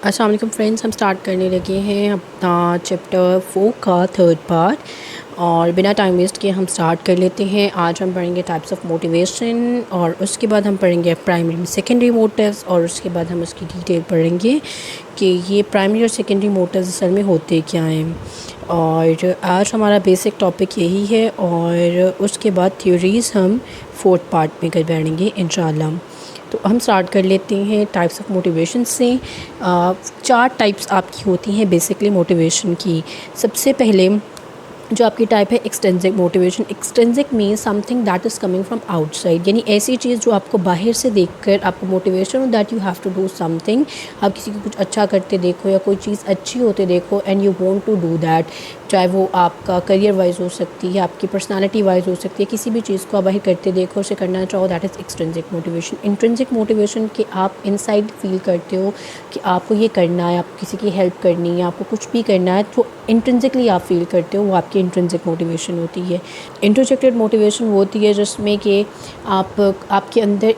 अस्सलाम वालेकुम फ्रेंड्स, हम स्टार्ट करने लगे हैं अपना चैप्टर 4 का थर्ड पार्ट। और बिना टाइम वेस्ट किए हम स्टार्ट कर लेते हैं। आज हम पढ़ेंगे टाइप्स ऑफ मोटिवेशन और उसके बाद हम पढ़ेंगे प्राइमरी सेकेंडरी मोटिव्स और उसके बाद हम उसकी डिटेल पढ़ेंगे कि ये प्राइमरी और सेकेंडरी मोटिव्स असल में होते क्या हैं। और आज हमारा बेसिक टॉपिक यही है और उसके बाद थ्योरीज़ हम फोर्थ पार्ट में कर बैठेंगे इंशाल्लाह। तो हम स्टार्ट कर लेते हैं टाइप्स ऑफ मोटिवेशन से। चार टाइप्स आपकी होती हैं बेसिकली मोटिवेशन की। सबसे पहले जो आपकी टाइप है extrinsic motivation. Extrinsic means something that is coming from outside, यानी ऐसी चीज़ जो आपको बाहर से देखकर आपको मोटिवेशन हो that you have to do something. आप किसी को कुछ अच्छा करते देखो या कोई चीज़ अच्छी होते देखो and you want to do that, चाहे वो आपका करियर वाइज हो सकती है, आपकी पर्सनालिटी वाइज हो सकती है, किसी भी चीज़ को आप बाहर करते देखो, उसे करना चाहो, that is extrinsic motivation. Intrinsic motivation कि आप इनसाइड फील करते हो कि आपको ये करना है, आपको किसी की हेल्प करनी है, आपको कुछ भी करना है, तो इंट्रिंसिकली आप फील करते हो, वो आपकी इंट्रिंसिक मोटिवेशन होती है। इंट्रोजेक्टेड मोटिवेशन वो होती है जिसमें कि आपके अंदर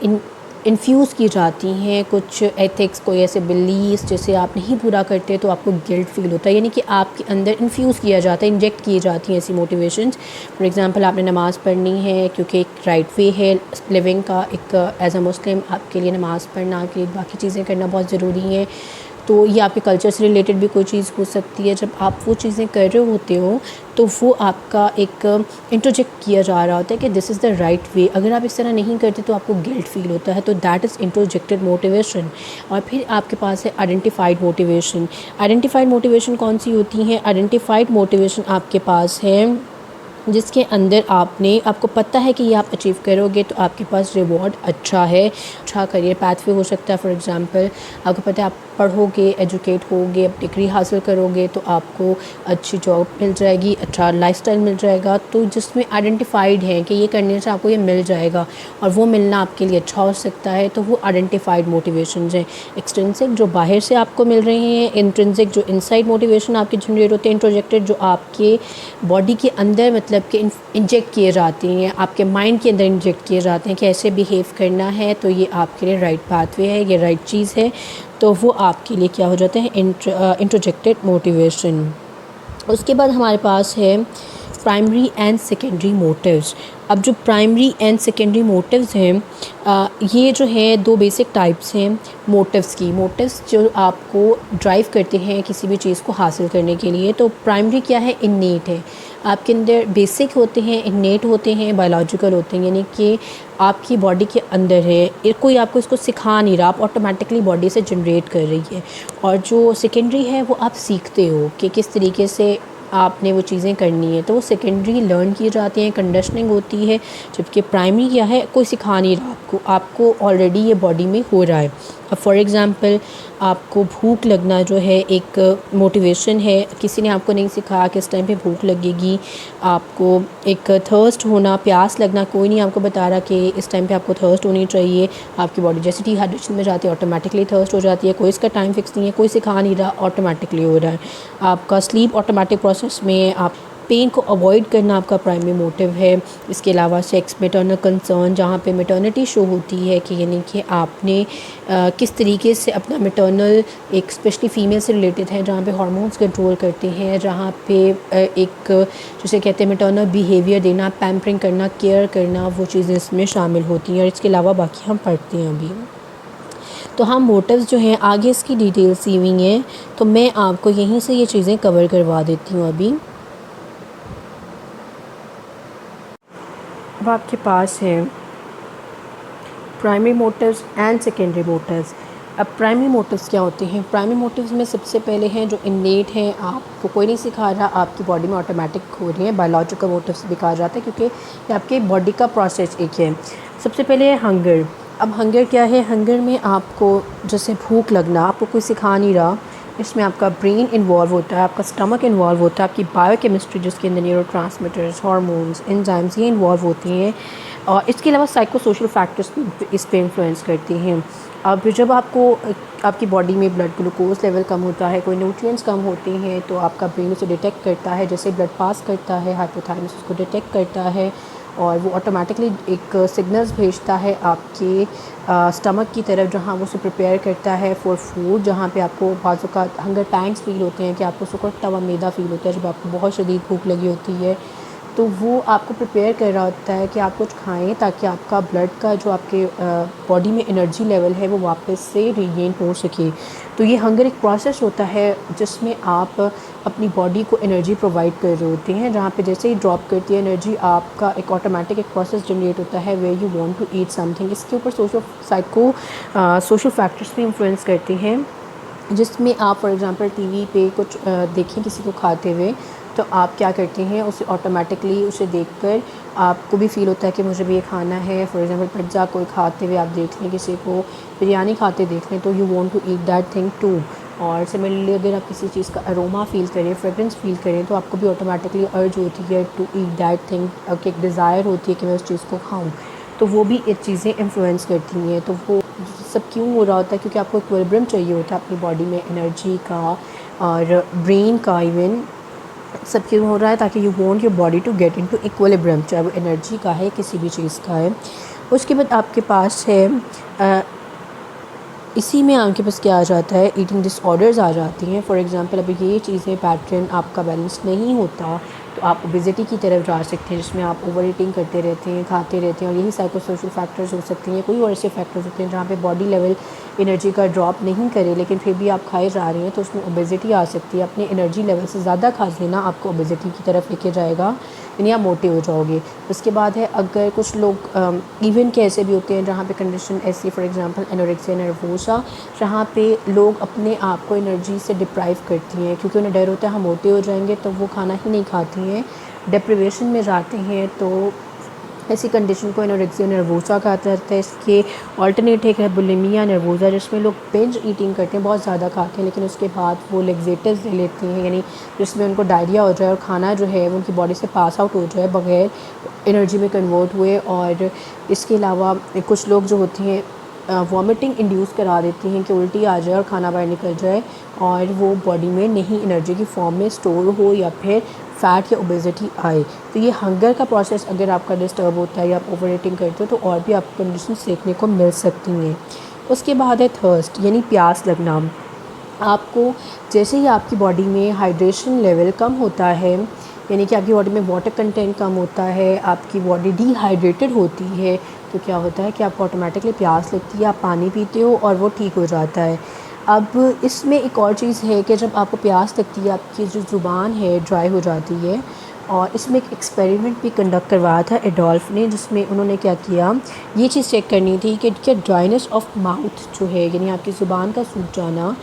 इन्फ्यूज़ की जाती हैं कुछ एथिक्स, कोई ऐसे बिलीव्स जिसे आप नहीं पूरा करते तो आपको गिल्ट फील होता है, यानी कि आपके अंदर इन्फ्यूज़ किया जाता है, इंजेक्ट की जाती हैं ऐसी मोटिवेशंस। फॉर एग्जांपल आपने नमाज़ पढ़नी है क्योंकि एक राइट वे है लिविंग का, एक एज अ मुस्लिम आपके लिए नमाज़ पढ़ना, आपके लिए बाकी चीज़ें करना बहुत ज़रूरी है। तो ये आपके कल्चर से रिलेटेड भी कोई चीज़ हो सकती है। जब आप वो चीज़ें कर रहे होते हो तो वो आपका एक इंट्रोजेक्ट किया जा रहा होता है कि this is the right way. अगर आप इस तरह नहीं करते तो आपको गिल्ट फील होता है, तो दैट इज़ इंट्रोजेक्टेड मोटिवेशन। और फिर आपके पास है आइडेंटिफाइड मोटिवेशन। आइडेंटिफाइड मोटिवेशन कौन सी होती है? आइडेंटिफाइड मोटिवेशन आपके पास है जिसके अंदर आपको पता है कि ये आप अचीव करोगे तो आपके पास रिवॉर्ड अच्छा है, अच्छा करियर पाथवे हो सकता है। फॉर एग्जांपल आपको पता है आप पढ़ोगे, एजुकेट होगे, अब डिग्री हासिल करोगे तो आपको अच्छी जॉब मिल जाएगी, अच्छा लाइफस्टाइल मिल जाएगा, तो जिसमें आइडेंटिफाइड है कि ये करने से आपको ये मिल जाएगा और वो मिलना आपके लिए अच्छा हो सकता है, तो वो आइडेंटिफाइड मोटिवेशन हैं। एक्सट्रिंसिक जो बाहर से आपको मिल रहे हैं, इंट्रिंसिक जो इनसाइड मोटिवेशन आपके जनरेट होते हैं, इंट्रोजेक्टेड जो आपके बॉडी के अंदर मतलब कि इंजेक्ट किए जाते हैं, आपके माइंड के अंदर इंजेक्ट किए जाते हैं कि ऐसे बिहेव करना है तो ये आपके लिए राइट पाथवे है, ये राइट चीज़ है, तो वो आपके लिए क्या हो जाता है? इंट्रोजेक्टेड मोटिवेशन। उसके बाद हमारे पास है प्राइमरी एंड सेकेंडरी मोटिव्स। अब जो प्राइमरी एंड सेकेंडरी मोटिव्स हैं, ये जो है दो बेसिक टाइप्स हैं मोटिव्स की। मोटिव्स जो आपको ड्राइव करते हैं किसी भी चीज़ को हासिल करने के लिए। तो प्राइमरी क्या है? इन्नेट है, आपके अंदर बेसिक होते हैं, इन्नेट होते हैं, बायोलॉजिकल होते हैं, यानी कि आपकी बॉडी के अंदर है, कोई आपको इसको सिखा नहीं रहा, आप ऑटोमेटिकली बॉडी से जनरेट कर रही है। और जो सेकेंडरी है वो आप सीखते हो कि किस तरीके से आपने वो चीज़ें करनी है, तो वो सेकेंडरी लर्न की जाती हैं, कंडीशनिंग होती है। जबकि प्राइमरी क्या है? कोई सिखा नहीं रहा आपको ऑलरेडी ये बॉडी में हो रहा है। अब फॉर एग्ज़ाम्पल आपको भूख लगना जो है एक मोटिवेशन है, किसी ने आपको नहीं सिखाया कि इस टाइम पे भूख लगेगी। आपको एक थर्स्ट होना, प्यास लगना, कोई नहीं आपको बता रहा कि इस टाइम पे आपको थर्स्ट होनी चाहिए। आपकी बॉडी जैसे डिहाइड्रेशन में जाती है ऑटोमेटिकली थर्स्ट हो जाती है, कोई इसका टाइम फिक्स नहीं है, कोई सिखा नहीं रहा, ऑटोमेटिकली हो रहा है। आपका स्लीप ऑटोमेटिक प्रोसेस में, आप पेन को अवॉइड करना आपका प्राइमरी मोटिव है। इसके अलावा सेक्स, मैटरनल कंसर्न, जहाँ पे मैटरनिटी शो होती है कि यानी कि आपने किस तरीके से अपना मैटरनल, एक स्पेशली फ़ीमेल से रिलेटेड है जहाँ पे हार्मोन्स कंट्रोल करते हैं, जहाँ पे एक जिसे कहते हैं मैटरनल बिहेवियर देना, पैम्परिंग करना, केयर करना, वो चीज़ें इसमें शामिल होती हैं। और इसके अलावा बाकी हम पढ़ते हैं अभी। तो हम मोटिव्स जो हैं आगे इसकी डिटेल्स दी हुई हैं, तो मैं आपको यहीं से ये चीज़ें कवर करवा देती हूँ अभी। अब आपके पास है primary motives and secondary motives. अब प्राइमरी मोटिव्स क्या होते हैं? प्राइमरी मोटिव्स में सबसे पहले हैं जो इन्नेट हैं, आपको कोई नहीं सिखा रहा, आपकी बॉडी में ऑटोमेटिक हो रही है। बायोलॉजिकल मोटिव्स भी कहा जाता है क्योंकि ये आपके बॉडी का प्रोसेस एक है। सबसे पहले है हंगर। अब हंगर क्या है? हंगर में आपको जैसे भूख लगना, आपको कोई सिखा नहीं रहा, इसमें आपका ब्रेन इन्वॉल्व होता है, आपका स्टमक इन्वॉल्व होता है, आपकी बायोकेमिस्ट्री जिसके अंदर न्यूरोट्रांसमीटर्स, हार्मोन्स, एंजाइम्स ये इन्वॉल्व होती हैं। और इसके अलावा साइको सोशल फैक्टर्स भी इस पर इन्फ्लुएंस करती हैं। अब जब आपकी बॉडी में ब्लड ग्लूकोज लेवल कम होता है, कोई न्यूट्रिएंट्स कम होते हैं, तो आपका ब्रेन उसे डिटेक्ट करता है, जैसे ब्लड पास करता है हाइपोथैलेमस उसको डिटेक्ट करता है और वो ऑटोमेटिकली एक सिग्नल्स भेजता है आपके स्टमक की तरफ, जहाँ वो उसे प्रिपेयर करता है फॉर फूड, जहाँ पे आपको बाज़ औक़ात हंगर पैंग्स फ़ील होते हैं कि आपको सुकड़ता हुआ मैदा फ़ील होता है जब आपको बहुत शदीद भूख लगी होती है। तो वो आपको प्रिपेयर कर रहा होता है कि आप कुछ खाएं ताकि आपका ब्लड का जो आपके बॉडी में एनर्जी लेवल है वो वापस से रीगेन हो सके। तो ये हंगर एक प्रोसेस होता है जिसमें आप अपनी बॉडी को एनर्जी प्रोवाइड कर रहे होते हैं, जहाँ पे जैसे ही ड्रॉप करती है एनर्जी आपका एक ऑटोमेटिक एक प्रोसेस जनरेट होता है where you want to eat something. इसके ऊपर सोशल फैक्टर्स भी इन्फ्लुएंस करते हैं, जिसमें आप फॉर एग्ज़ाम्पल टीवी पे कुछ देखें किसी को खाते हुए, तो आप क्या करते हैं उसे ऑटोमेटिकली उसे देखकर आपको भी फ़ील होता है कि मुझे भी ये खाना है। फॉर एग्ज़ाम्पल पिज़्ज़ा कोई खाते हुए आप देख लें, किसी को बिरयानी खाते देख लें, तो you want to eat that thing too. और सिमिलरली अगर आप किसी चीज़ का अरोमा फ़ील करें, फ्रेगरेंस फ़ील करें, तो आपको भी ऑटोमेटिकली अर्ज होती है टू ईट दैट थिंग, कि एक डिज़ायर होती है कि मैं उस चीज़ को खाऊँ। तो वो भी ये चीज़ें इन्फ्लुएंस करती हैं। तो वो सब क्यों हो रहा होता है? क्योंकि आपको इक्विलिब्रियम चाहिए होता है अपनी बॉडी में, एनर्जी का और ब्रेन का, इवन सब क्यों हो रहा है? ताकि you want your body to get into equilibrium, चाहे वो एनर्जी का है किसी भी चीज़ का है। उसके बाद आपके पास है इसी में आपके पास क्या आ जाता है, ईटिंग डिसऑर्डर्स आ जाती हैं। फॉर एग्ज़ाम्पल अभी ये चीज़ें पैटर्न आपका बैलेंस नहीं होता तो आप ओबेसिटी की तरफ जा सकते हैं, जिसमें आप ओवर ईटिंग करते रहते हैं, खाते रहते हैं। और यही साइकोसोशल फैक्टर्स हो सकते हैं, कोई और ऐसे फैक्टर्स होते हैं जहाँ पे बॉडी लेवल एनर्जी का ड्रॉप नहीं करे लेकिन फिर भी आप खाए जा रहे हैं, तो उसमें ओबेसिटी आ सकती है। अपने एनर्जी लेवल से ज़्यादा खा लेना आपको ओबेसिटी की तरफ लेके जाएगा, यानी आप मोटे हो जाओगे। उसके बाद है अगर कुछ लोग इवन के ऐसे भी होते हैं जहाँ पे कंडीशन ऐसी, फॉर एग्जांपल एनोरेक्सिया नर्वोसा, जहाँ पे लोग अपने आप को एनर्जी से डिप्राइव करती हैं क्योंकि उन्हें डर होता है हम मोटे हो जाएंगे, तो वो खाना ही नहीं खाती हैं, डिप्रिवेशन में जाते हैं। तो ऐसी कंडीशन को एनोरेक्सिया नर्वोसा कहा जाता है। इसके ऑल्टरनेट है बुलिमिया नर्वोसा, जिसमें लोग बिंज ईटिंग करते हैं, बहुत ज़्यादा खाते हैं, लेकिन उसके बाद वो लेग्जेटिव्स ले लेते हैं, यानी जिसमें उनको डायरिया हो जाए और खाना जो है वो उनकी बॉडी से पास आउट हो जाए बगैर एनर्जी में कन्वर्ट हुए। और इसके अलावा कुछ लोग जो होती हैं वॉमिटिंग इंड्यूस करा देती हैं कि उल्टी आ जाए और खाना बाहर निकल जाए और वो बॉडी में नहीं एनर्जी की फॉर्म में स्टोर हो या फिर फ़ैट या ओबेसिटी आए। तो ये हंगर का प्रोसेस अगर आपका डिस्टर्ब होता है या आप ओवर ईटिंग करते हो तो और भी आपको कंडीशंस देखने को मिल सकती हैं। उसके बाद है थर्स्ट, यानी प्यास लगना। आपको जैसे ही आपकी बॉडी में हाइड्रेशन लेवल कम होता है, यानी कि आपकी बॉडी में वाटर कंटेंट कम होता है, आपकी बॉडी डिहाइड्रेटेड होती है, तो क्या होता है कि आपको ऑटोमेटिकली प्यास लगती है, आप पानी पीते हो और वो ठीक हो जाता है। अब इसमें एक और चीज़ है कि जब आपको प्यास लगती है आपकी जो ज़ुबान है ड्राई हो जाती है। और इसमें एक एक्सपेरिमेंट भी कंडक्ट करवाया था एडोल्फ ने, जिसमें उन्होंने क्या किया, ये चीज़ चेक करनी थी कि क्या ड्राइनेस ऑफ माउथ जो है, यानी आपकी ज़ुबान का सूख जाना,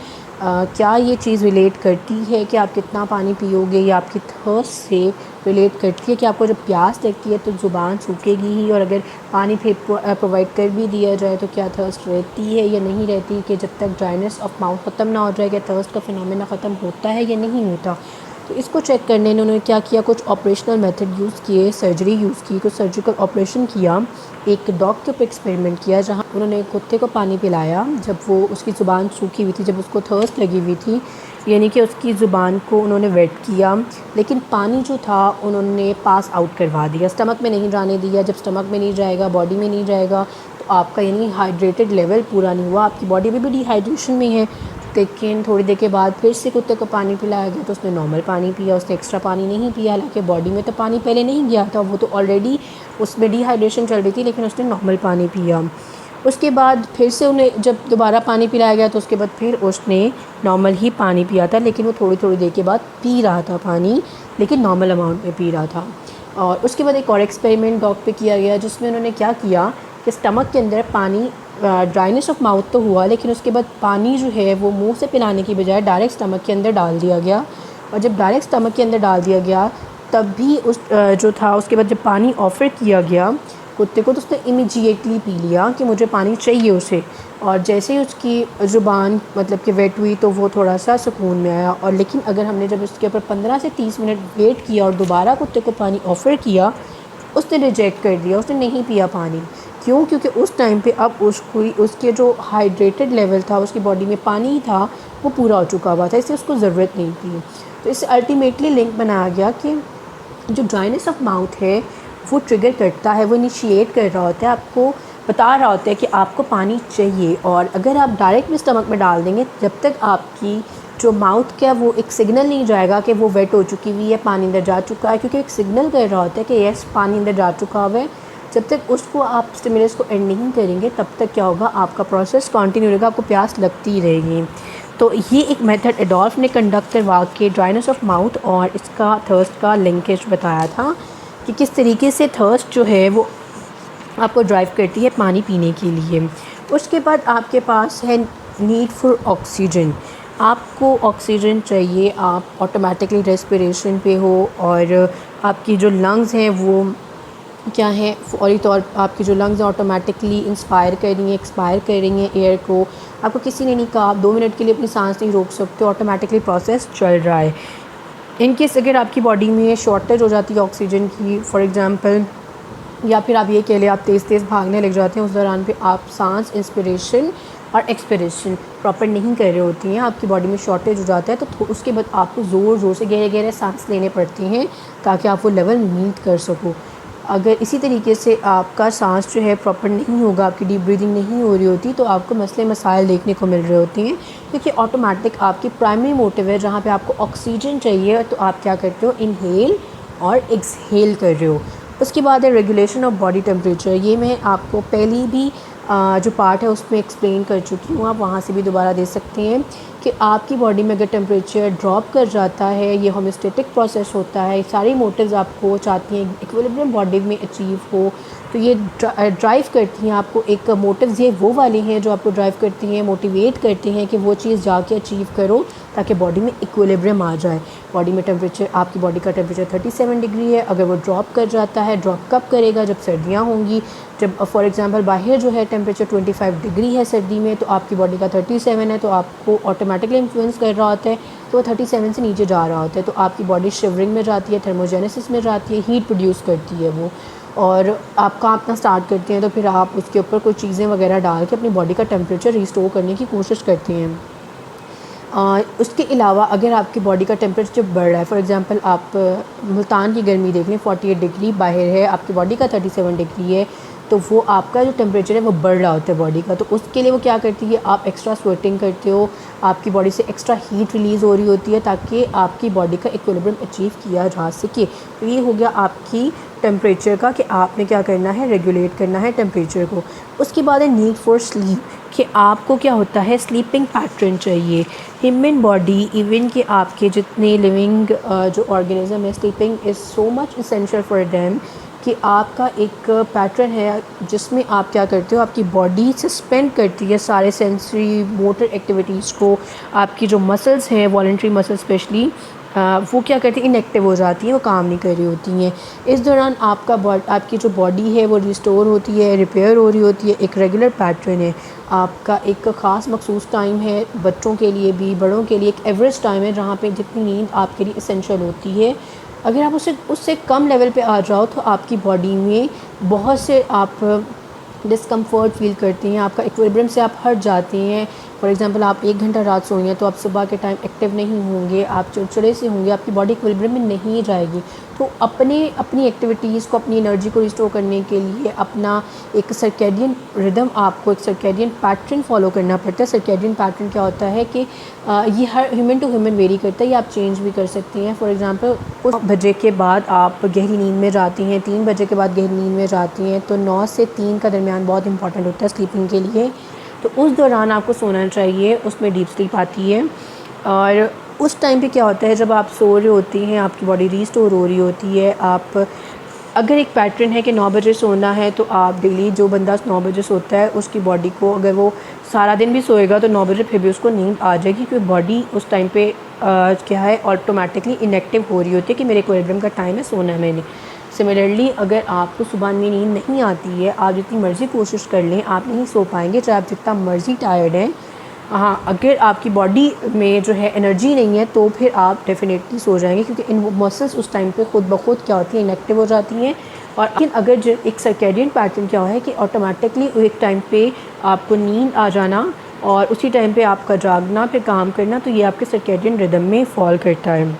क्या ये चीज़ रिलेट करती है कि आप कितना पानी पियोगे, या आपकी थर्स्ट से रिलेट करती है कि आपको जब प्यास लगती है तो ज़ुबान सूखेगी ही, और अगर पानी फिर प्रोवाइड कर भी दिया जाए तो क्या थर्स्ट रहती है या नहीं रहती, कि जब तक ड्राइनेस ऑफ माउथ ख़त्म ना हो जाए क्या थर्स्ट का फिनोमेना ख़त्म होता है या नहीं होता। तो इसको चेक करने ने उन्होंने क्या किया, कुछ ऑपरेशनल मेथड यूज़ किए, सर्जरी यूज़ की, कुछ सर्जिकल ऑपरेशन किया, एक डॉग के ऊपर एक्सपेरिमेंट किया जहाँ उन्होंने कुत्ते को पानी पिलाया जब वो उसकी ज़ुबान सूखी हुई थी, जब उसको थर्स्ट लगी हुई थी, यानी कि उसकी ज़ुबान को उन्होंने वेट किया, लेकिन पानी जो था उन्होंने पास आउट करवा दिया, स्टमक में नहीं जाने दिया। जब स्टमक में नहीं जाएगा, बॉडी में नहीं जाएगा, तो आपका यानी हाइड्रेटेड लेवल पूरा नहीं हुआ, आपकी बॉडी में भी डिहाइड्रेशन में है। लेकिन थोड़ी देर के बाद फिर से कुत्ते को पानी पिलाया गया तो उसने नॉर्मल पानी पिया, उसने एक्स्ट्रा पानी नहीं पिया, हालांकि बॉडी में तो पानी पहले नहीं गया था, वो तो ऑलरेडी उसमें डिहाइड्रेशन चल रही थी, लेकिन उसने नॉर्मल पानी पिया। उसके बाद फिर से उन्हें जब दोबारा पानी पिलाया गया तो उसके बाद फिर उसने नॉर्मल ही पानी पिया था, लेकिन वो थोड़ी थोड़ी देर के बाद पी रहा था पानी, लेकिन नॉर्मल अमाउंट में पी रहा था। और उसके बाद एक और एक्सपेरिमेंट डॉग पे किया गया, जिसमें उन्होंने क्या किया कि स्टमक के अंदर पानी, ड्राइनेस ऑफ माउथ तो हुआ, लेकिन उसके बाद पानी जो है वो मुंह से पिलाने की बजाय डायरेक्ट स्टमक के अंदर डाल दिया गया। और जब डायरेक्ट स्टमक के अंदर डाल दिया गया तब भी उस जो था, उसके बाद जब पानी ऑफ़र किया गया कुत्ते को, तो उसने इमीडिएटली पी लिया कि मुझे पानी चाहिए उसे। और जैसे ही उसकी ज़ुबान मतलब कि वेट हुई तो वो थोड़ा सा सुकून में आया। और लेकिन अगर हमने जब उसके ऊपर 15 से 30 मिनट वेट किया और दोबारा कुत्ते को पानी ऑफ़र किया, उसने रिजेक्ट कर दिया, उसने नहीं पिया पानी। क्यों? क्योंकि उस टाइम पे अब उसके जो हाइड्रेटेड लेवल था, उसकी बॉडी में पानी था वो पूरा हो चुका हुआ था, इसलिए उसको ज़रूरत नहीं थी। तो इससे अल्टीमेटली लिंक बनाया गया कि जो ड्राइनेस ऑफ माउथ है वो ट्रिगर करता है, वो इनिशिएट कर रहा होता है, आपको बता रहा होता है कि आपको पानी चाहिए। और अगर आप डायरेक्ट भी स्टमक में डाल देंगे, जब तक आपकी जो माउथ का वो एक सिग्नल नहीं जाएगा कि वो वेट हो चुकी हुई है, पानी अंदर जा चुका है, क्योंकि एक सिग्नल कर रहा होता है कि यस पानी अंदर जा चुका हुआ है, जब तक उसको आप स्टिमुलस को एंड नहीं करेंगे तब तक क्या होगा, आपका प्रोसेस कंटिन्यू रहेगा, आपको प्यास लगती रहेगी। तो ये एक मेथड एडोल्फ ने कंडक्ट करवा के ड्राइनेस ऑफ माउथ और इसका थर्स्ट का लिंकेज बताया था कि किस तरीके से थर्स्ट जो है वो आपको ड्राइव करती है पानी पीने के लिए। उसके बाद आपके पास है नीड फॉर ऑक्सीजन। आपको ऑक्सीजन चाहिए, आप ऑटोमेटिकली रेस्पिरेशन पे हो और आपकी जो लंग्स हैं वो क्या है, फौरी तौर आपकी जो लंग्स ऑटोमेटिकली इंस्पायर कर रही हैं, एक्सपायर कर रही हैं एयर को। आपको किसी ने नहीं कहा आप 2 मिनट के लिए अपनी सांस नहीं रोक सकते, ऑटोमेटिकली प्रोसेस चल रहा है। इन केस अगर आपकी बॉडी में शॉर्टेज हो जाती है ऑक्सीजन की, फॉर एग्ज़ाम्पल, या फिर आप ये कह लें आप तेज़ तेज़ भागने लग जाते हैं, उस दौरान पे आप सांस इंस्पिरेशन और एक्सपिरेशन प्रॉपर नहीं कर रहे होती हैं, आपकी बॉडी में शॉर्टेज हो जाता है, तो उसके बाद आपको ज़ोर ज़ोर से गहरे गहरे सांस लेने पड़ती हैं ताकि आप वो लेवल मीट कर सको। अगर इसी तरीके से आपका सांस जो है प्रॉपर नहीं होगा, आपकी डीप ब्रीदिंग नहीं हो रही होती, तो आपको मसले मसाइल देखने को मिल रहे होते हैं, क्योंकि ऑटोमेटिक आपकी प्राइमरी मोटिव है जहाँ पे आपको ऑक्सीजन चाहिए, तो आप क्या करते हो, इनहेल और एक्सहेल कर रहे हो। उसके बाद है रेगुलेशन ऑफ बॉडी टेम्परेचर। ये मैं आपको पहली भी जो पार्ट है उसमें एक्सप्लेन कर चुकी हूँ, आप वहाँ से भी दोबारा दे सकते हैं कि आपकी बॉडी में अगर टेम्परेचर ड्रॉप कर जाता है, ये होम्योस्टेटिक प्रोसेस होता है, सारी मोटिव्स आपको चाहती हैं इक्विलिब्रियम बॉडी में अचीव हो, तो ये ड्राइव करती हैं आपको। एक मोटिव्स ये वो वाली हैं जो आपको ड्राइव करती हैं, मोटिवेट करती हैं कि वो चीज़ जाके अचीव करो ताकि बॉडी में इक्विलिब्रियम आ जाए। बॉडी में टेम्परेचर, आपकी बॉडी का टेम्परेचर 37 डिग्री है, अगर वो ड्रॉप कर जाता है, ड्रॉप कब करेगा, जब सर्दियाँ होंगी, जब फॉर एग्जांपल बाहर जो है टेम्परेचर 25 डिग्री है सर्दी में, तो आपकी बॉडी का 37 है, तो आपको ऑटोमेटिकली इन्फ्लुएंस कर रहा होता है, तो वो 37 से नीचे जा रहा होता है, तो आपकी बॉडी शिवरिंग में जाती है, थर्मोजेनेसिस में जाती है, हीट प्रोड्यूस करती है वो, और आप काम अपना स्टार्ट करते हैं, तो फिर आप उसके ऊपर कोई चीज़ें वगैरह डाल के अपनी बॉडी का टेम्परेचर रिस्टोर करने की कोशिश करते हैं। उसके अलावा अगर आपकी बॉडी का टेम्परेचर बढ़ रहा है, फॉर एग्जांपल आप मुल्तान की गर्मी देख लें, 48 डिग्री बाहर है, आपकी बॉडी का 37 डिग्री है, तो वो आपका जो टेम्परेचर है वो बढ़ रहा होता है बॉडी का, तो उसके लिए वो क्या करती है, आप एक्स्ट्रा स्वेटिंग करते हो, आपकी बॉडी से एक्स्ट्रा हीट रिलीज़ हो रही होती है ताकि आपकी बॉडी का इक्विलिब्रियम अचीव किया जा सके। तो ये हो गया आपकी टेम्परेचर का कि आपने क्या करना है, रेगुलेट करना है टेम्परेचर को। उसके बाद है नीड फॉर स्लीप, कि आपको क्या होता है, स्लीपिंग पैटर्न चाहिए। ह्यूमन बॉडी, इवन कि आपके जितने लिविंग जो ऑर्गेनिज्म है, sleeping is so much essential for them, कि आपका एक पैटर्न है जिसमें आप क्या करते हो, आपकी बॉडी सस्पेंड करती है सारे सेंसरी मोटर एक्टिविटीज़ को। आपकी जो मसल्स हैं, वॉलंटरी मसल्स स्पेशली, वो क्या करती हैं, इनएक्टिव हो जाती हैं, वो काम नहीं कर रही होती हैं। इस दौरान आपकी जो बॉडी है वो रिस्टोर होती है, रिपेयर हो रही होती है, एक रेगुलर पैटर्न है। आपका एक ख़ास मखसूस टाइम है, बच्चों के लिए भी, बड़ों के लिए एक एवरेज टाइम है जहाँ पे जितनी नींद आपके लिए इसेंशियल होती है। अगर आप उससे कम लेवल पे आ जाओ तो आपकी बॉडी में बहुत से आप डिस्कम्फर्ट फील करती हैं, आपका इक्विलिब्रियम से आप हट जाती हैं। फॉर एग्जांपल आप 1 घंटा रात सोई हैं तो आप सुबह के टाइम एक्टिव नहीं होंगे, आप चिड़चिड़े से होंगे, आपकी बॉडी इक्विलिब्रियम में नहीं जाएगी। तो अपनी एक्टिविटीज़ को, अपनी एनर्जी को रिस्टोर करने के लिए अपना एक सर्कैडियन रिदम, आपको एक सर्कैडियन पैटर्न फॉलो करना पड़ता है। सर्कैडियन पैटर्न क्या होता है कि ये हर ह्यूमन टू ह्यूमन वेरी करता है, ये आप चेंज भी कर सकती हैं। फॉर एग्जांपल उस बजे के बाद आप गहरी नींद में जाती हैं, 3 बजे के बाद गहरी नींद में जाती हैं, तो 9 से 3 का दरमियान बहुत इंपॉर्टेंट होता है स्लीपिंग के लिए। तो उस दौरान आपको सोना चाहिए, उसमें डीप स्लीप आती है। और उस टाइम पे क्या होता है, जब आप सो रहे होती हैं, आपकी बॉडी रीस्टोर हो रही होती है। आप अगर एक पैटर्न है कि 9 बजे सोना है, तो आप डेली, जो बंदा 9 बजे सोता है उसकी बॉडी को, अगर वो सारा दिन भी सोएगा तो 9 बजे फिर भी उसको नींद आ जाएगी, क्योंकि बॉडी उस टाइम पे क्या है, ऑटोमेटिकली इनएक्टिव हो रही होती है कि मेरे इक्विलिब्रियम का टाइम है, सोना है मैंने। सिमिलरली अगर आपको सुबह में नींद नहीं आती है, आप जितनी मर्ज़ी कोशिश कर लें, आप नहीं सो पाएंगे, चाहे आप जितना मर्ज़ी टायर्ड हैं। हाँ, अगर आपकी बॉडी में जो है एनर्जी नहीं है तो फिर आप डेफिनेटली सो जाएंगे, क्योंकि इन मसल्स उस टाइम पे खुद ब खुद क्या होती हैं, इनएक्टिव हो जाती हैं। और लेकिन अगर जो एक सर्कैडियन पैटर्न क्या है कि ऑटोमेटिकली एक टाइम पे आपको नींद आ जाना और उसी टाइम पे आपका जागना, फिर काम करना, तो ये आपके सर्कैडियन रिदम में फॉल करता है।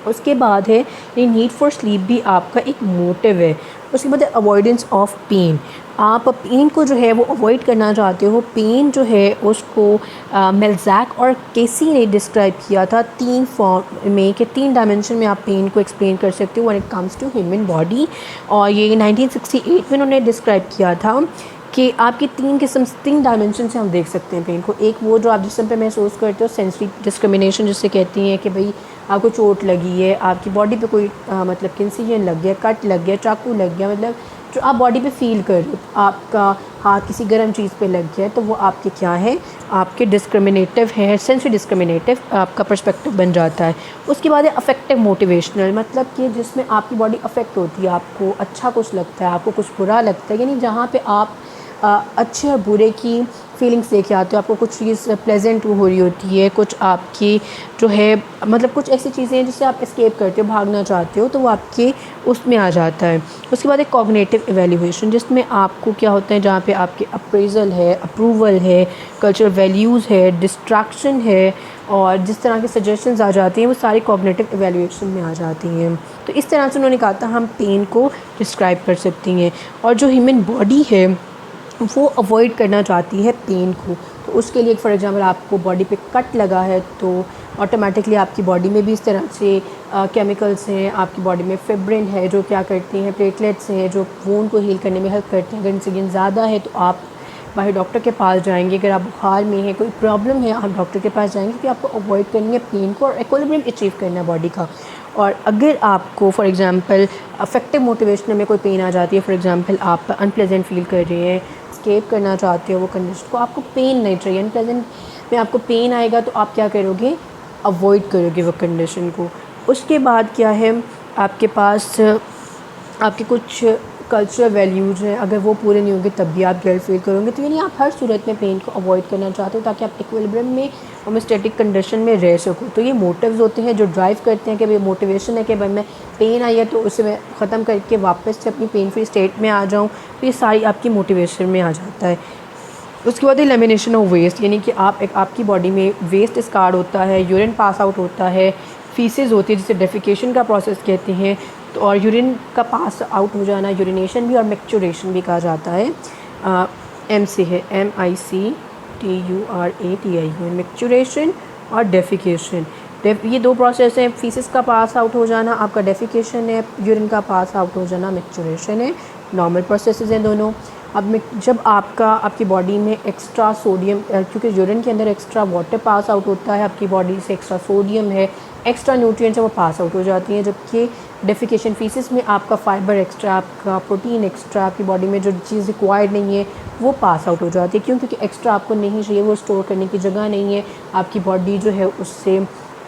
उसके बाद है नीड फॉर स्लीप भी आपका एक मोटिव है। उसके बाद अवॉइडेंस ऑफ पेन, आप पेन को जो है वो अवॉइड करना चाहते हो। पेन जो है उसको मेल्ज़ैक और केसी ने डिस्क्राइब किया था 3 फॉर्म में, कि 3 डायमेंशन में आप पेन को एक्सप्लेन कर सकते हो when it comes to human body. और ये 1968 में उन्होंने डिस्क्राइब किया था कि आपकी 3 डायमेंशन से हम देख सकते हैं पेन को। एक वो जो आप जिस्म पे महसूस करते हो, सेंसरी डिस्क्रिमिनेशन जिससे कहती हैं कि भाई आपको चोट लगी है, आपकी बॉडी पे कोई मतलब कि इंसिजन लग गया, कट लग गया, चाकू लग गया, मतलब जो आप बॉडी पे फील कर रहे हो, आपका हाथ किसी गर्म चीज़ पे लग गया है, तो वो आपके क्या है, आपके डिस्क्रिमिनेटिव है, सेंसरी डिस्क्रिमिनेटिव आपका पर्सपेक्टिव बन जाता है। उसके बाद है अफेक्टिव मोटिवेशनल, मतलब कि जिसमें आपकी बॉडी अफेक्ट होती है, आपको अच्छा कुछ लगता है, आपको कुछ बुरा लगता है, यानी जहाँ पे आप अच्छे और बुरे की फीलिंग्स लेके आते हो, आपको कुछ चीज़ प्लेजेंट हो रही होती है, कुछ आपकी जो है मतलब कुछ ऐसी चीज़ें हैं जिससे आप एस्केप करते हो, भागना चाहते हो, तो वो आपके उसमें आ जाता है। उसके बाद एक कॉग्निटिव इवैल्यूएशन, जिसमें आपको क्या होता है, जहाँ पे आपके अप्रेजल है, अप्रूवल है, कल्चरल वैल्यूज़ है, डिस्ट्रैक्शन है, और जिस तरह के सजेशंस आ जाती हैं वो सारी कॉग्निटिव इवैल्यूएशन में आ जाती हैं। तो इस तरह से उन्होंने कहा था हम पेन को डिस्क्राइब कर सकती हैं। और जो ह्यूमन बॉडी है वो अवॉइड करना चाहती है पेन को, तो उसके लिए फॉर एग्जांपल आपको बॉडी पे कट लगा है तो ऑटोमेटिकली आपकी बॉडी में भी इस तरह से केमिकल्स हैं, आपकी बॉडी में फिब्रिन है जो क्या करती हैं, प्लेटलेट्स हैं जो वून को हील करने में हेल्प करते हैं। अगर इंसिडेंट ज़्यादा है तो आप बाहर डॉक्टर के पास जाएंगे, अगर आप बुखार में है, कोई प्रॉब्लम है, आप डॉक्टर के पास जाएंगे क्योंकि आपको अवॉइड करनी है पेन को और इक्विलिब्रियम अचीव करना है बॉडी का। और अगर आपको फॉर एग्जांपल अफेक्टिव मोटिवेशन में कोई पेन आ जाती है, फॉर एग्जांपल आप अनप्लेजेंट फील कर रहे हैं, एस्केप करना चाहते हो वो कंडीशन को, आपको पेन नहीं चाहिए, अनप्लेजेंट में आपको पेन आएगा तो आप क्या करोगे, अवॉइड करोगे वो कंडीशन को। उसके बाद क्या है, आपके पास आपके कुछ कल्चरल वैल्यूज़ हैं, अगर वो पूरे नहीं होंगे तब भी आप गिल्ट फील करोगे। तो यानी आप हर सूरत में पेन को अवॉइड करना चाहते हो ताकि आप इक्विलिब्रियम में होमोस्टैटिक कंडीशन में रह सको। तो ये मोटिव्स होते हैं जो ड्राइव करते हैं कि भाई मोटिवेशन है कि भाई मैं पेन आई है तो उसे मैं ख़त्म करके वापस से अपनी पेन फ्री स्टेट में आ जाऊँ, तो ये सारी आपकी मोटिवेशन में आ जाता है। उसके बाद एलिमिनेशन ऑफ वेस्ट, यानी कि आपकी बॉडी में वेस्ट स्कार्ड होता है, यूरिन पास आउट होता है, फीसेस होती है जिसे डेफिकेशन का प्रोसेस कहते हैं, तो और यूरिन का पास आउट हो जाना यूरिनेशन भी और मैक्चुरेशन भी कहा जाता है। एम से है MICTURATION, मैक्चुरेशन और डेफिकेशन। ये 2 प्रोसेस हैं, फीसेस का पास आउट हो जाना आपका डेफिकेशन है, यूरिन का पास आउट हो जाना मैक्चुरेशन है। नॉर्मल प्रोसेसेस हैं दोनों। अब जब आपकी बॉडी में एक्स्ट्रा सोडियम, क्योंकि यूरिन के अंदर एक्स्ट्रा वाटर पास आउट होता है, आपकी बॉडी से एक्स्ट्रा सोडियम है, एक्स्ट्रा न्यूट्रिएंट्स है वो पास आउट हो जाती हैं, जबकि डेफिकेशन फीसिस में आपका फाइबर एक्स्ट्रा, आपका प्रोटीन एक्स्ट्रा, आपकी बॉडी में जो चीज़ रिक्वायर्ड नहीं है वो पास आउट हो जाती है। क्यों? क्योंकि एक्स्ट्रा आपको नहीं चाहिए, वो स्टोर करने की जगह नहीं है, आपकी बॉडी जो है उससे